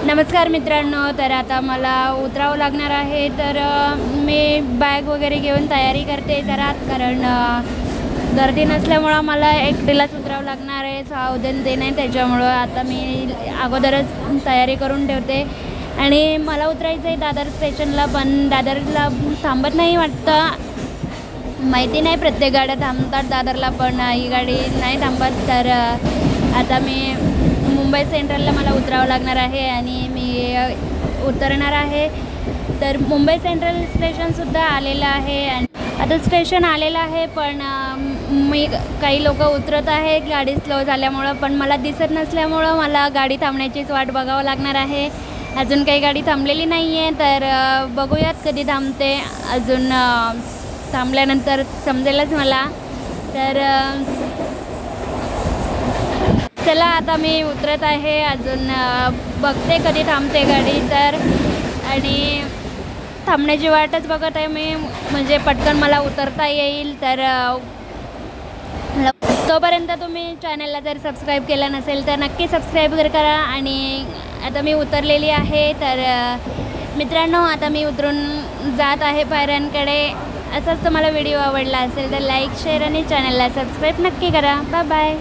नमस्कार मित्रांनो, तर आता मला उतरावं लागणार आहे. तर मी बॅग वगैरे घेऊन तयारी करते जरा, कारण गर्दी नसल्यामुळं मला एकटीलाच उतरावं लागणार आहे. सावधान ते नाही, त्याच्यामुळं आता मी अगोदरच तयारी करून ठेवते. आणि मला उतरायचं आहे दादर स्टेशनला, पण दादरला थांबत नाही वाटतं. माहिती नाही, प्रत्येक गाड्या थांबतात दादरला, पण ही गाडी नाही थांबत. तर आता मी मुंबई सेंट्रलला मला उतरावं लागणार आहे आणि मी उतरणार आहे. तर मुंबई सेंट्रल स्टेशनसुद्धा आलेलं आहे आणि आता स्टेशन आलेलं आहे, पण मी काही लोक उतरत आहे गाडी स्लो झाल्यामुळं, पण मला दिसत नसल्यामुळं मला गाडी थांबण्याचीच वाट बघावं लागणार आहे. अजून काही गाडी थांबलेली नाही आहे, तर बघूयात कधी थांबते. अजून थांबल्यानंतर समजेलच मला. तर चला आता मी उतरत आहे. अजून बघते कधी थांबते गाडी. तर आणि थांबण्याची वाटच बघत आहे मी, म्हणजे पटकन मला उतरता येईल. तर तोपर्यंत तुम्ही चॅनलला जर सबस्क्राईब केलं नसेल तर नक्की सबस्क्राईब करा. आणि आता मी उतरलेली आहे. तर मित्रांनो, आता मी उतरून जात आहे पायऱ्यांकडे. असाच तुम्हाला व्हिडिओ आवडला असेल तर लाईक, शेअर आणि चॅनलला सबस्क्राईब नक्की करा. Bye bye.